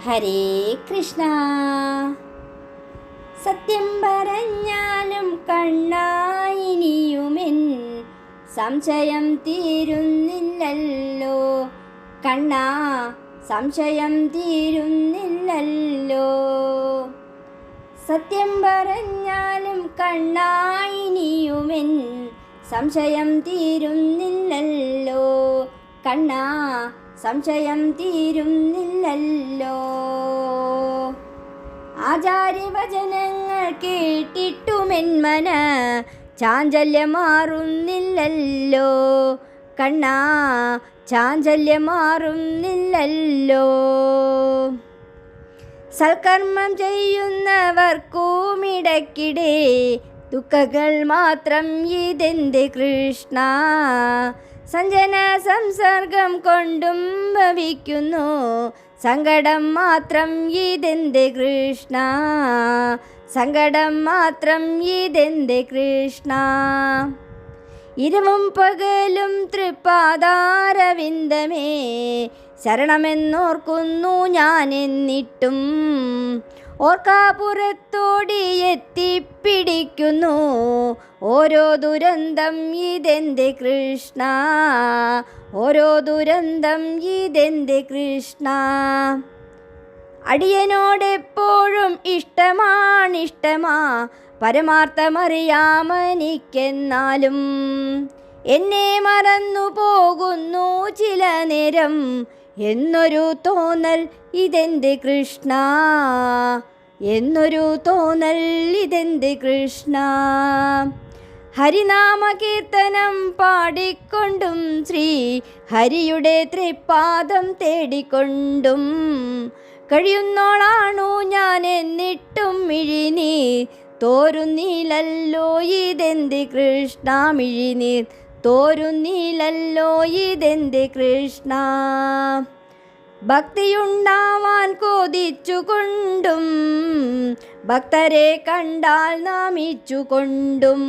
ഹരേ കൃഷ്ണ. സത്യം പറഞ്ഞാലും കണ്ണായിനിയുമെൻ സംശയം തീരുന്നില്ലല്ലോ. കണ്ണാ, സംശയം തീരുന്നില്ലല്ലോ. സത്യം പറഞ്ഞാലും കണ്ണായിനിയുമെൻ സംശയം തീരുന്നില്ലല്ലോ. കണ്ണാ, സംശയം തീരുന്നില്ലല്ലോ. ആചാര്യവചനങ്ങൾ കേട്ടിട്ടുമെന്മന ചാഞ്ചല്യം മാറുന്നില്ലല്ലോ. കണ്ണാ, ചാഞ്ചല്യം മാറുന്നില്ലല്ലോ. സൽക്കർമ്മം ചെയ്യുന്നവർക്കുമിടയ്ക്കിടെ ദുഃഖങ്ങൾ മാത്രം ഇതെന്ത് കൃഷ്ണ. സഞ്ജന സംസർഗം കൊണ്ടും ഭവിക്കുന്നു സങ്കടം മാത്രം ഇതെന്ത് കൃഷ്ണ. സങ്കടം മാത്രം ഇതെന്ത് കൃഷ്ണ. ഇരുവും പകലും തൃപ്പാദാരവിന്ദമേ ശരണമെന്നോർക്കുന്നു ഞാൻ. എന്നിട്ടും ഓർക്കാപുറത്തോടി എത്തിപ്പിടിക്കുന്നു ഓരോ ദുരന്തം ഇതെന്ത് കൃഷ്ണ. ഓരോ ദുരന്തം ഇതെന്ത് കൃഷ്ണ. അടിയനോടെപ്പോഴും ഇഷ്ടമാ പരമാർത്ഥമറിയാമെനിക്കെന്നാലും എന്നെ മറന്നു പോകുന്നു ചില നേരം എന്നൊരു തോന്നൽ ഇതെന്ത് കൃഷ്ണ. എന്നൊരു തോന്നൽ ഇതെന്ത് കൃഷ്ണ. ഹരിനാമ കീർത്തനം പാടിക്കൊണ്ടും ശ്രീ ഹരിയുടെ തൃപ്പാദം തേടിക്കൊണ്ടും കഴിയുന്നോളാണു ഞാൻ. എന്നിട്ടും മിഴിനീർ തോരുന്നില്ലല്ലോ ഇതെന്ത് കൃഷ്ണ. മിഴിനീർ തോരുന്നില്ലല്ലോ ഇതെന്ത് കൃഷ്ണ. ഭക്തിയുണ്ടാവാൻ കൊതിച്ചുകൊണ്ടും ഭക്തരെ കണ്ടാൽ നാമിച്ചുകൊണ്ടും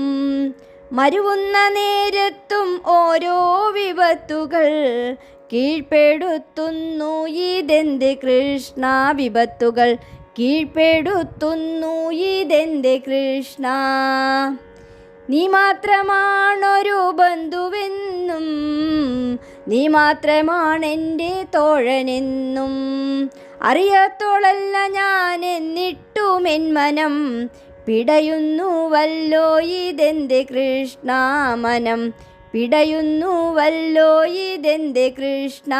മരുവുന്ന നേരത്തും ഓരോ വിപത്തുകൾ കീഴ്പ്പെടുത്തുന്നു ഇതെന്ത് കൃഷ്ണ. വിപത്തുകൾ കീഴ്പ്പെടുത്തുന്നു ഇതെന്ത് കൃഷ്ണ. നീ മാത്രമാണൊരു ബന്ധുവെന്നും നീ മാത്രമാണെൻ്റെ തോഴനെന്നും അറിയാത്തോളല്ല ഞാൻ. എന്നിട്ടും എൻ മനം പിടയുന്നുവല്ലോ ഇതെന്ത് കൃഷ്ണ. മനം പിടയുന്നുവല്ലോ ഇതെന്ത് കൃഷ്ണ.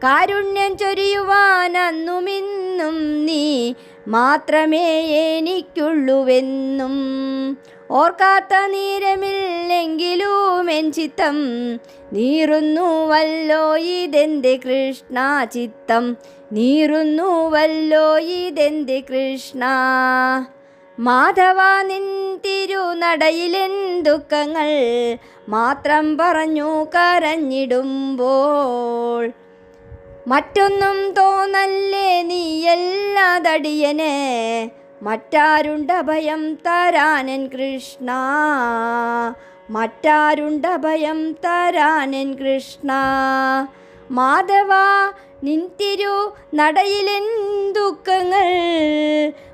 കാരുണ്യം ചൊരിയുവാൻ അന്നുമിന്നും നീ മാത്രമേ എനിക്കുള്ളുവെന്നും ഓർക്കാത്ത നേരമില്ലെങ്കിലും എൻ ചിത്തം നീറുന്നുവല്ലോ ഇതെന്ത് കൃഷ്ണ. ചിത്തം നീറുന്നുവല്ലോ ഇതെന്ത് കൃഷ്ണ. മാധവ, നിൻ തിരുനടയിലെൻ ദുഃഖങ്ങൾ മാത്രം പറഞ്ഞു കരഞ്ഞിടുമ്പോൾ മറ്റൊന്നും തോന്നല്ലേ നീയല്ലാതടിയന് മറ്റാരുണ്ടഭയം തരാനൻ കൃഷ്ണ. മറ്റാരുണ്ടഭയം തരാനൻ കൃഷ്ണ. മാധവ, നിൻ തിരു നടയിലെൻ ദുഃഖങ്ങൾ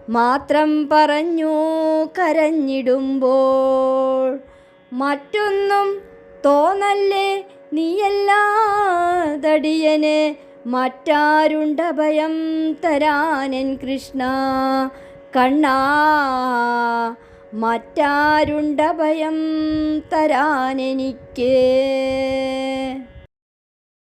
മാത്രം പറഞ്ഞു കരഞ്ഞിടുമ്പോൾ മറ്റൊന്നും തോന്നല്ലേ നീയല്ലാതടിയന് മറ്റാരുണ്ടഭയം തരാനൻ കൃഷ്ണ. കണ്ണാ, മറ്റാരുണ്ടഭയം തരാനെനിക്ക്.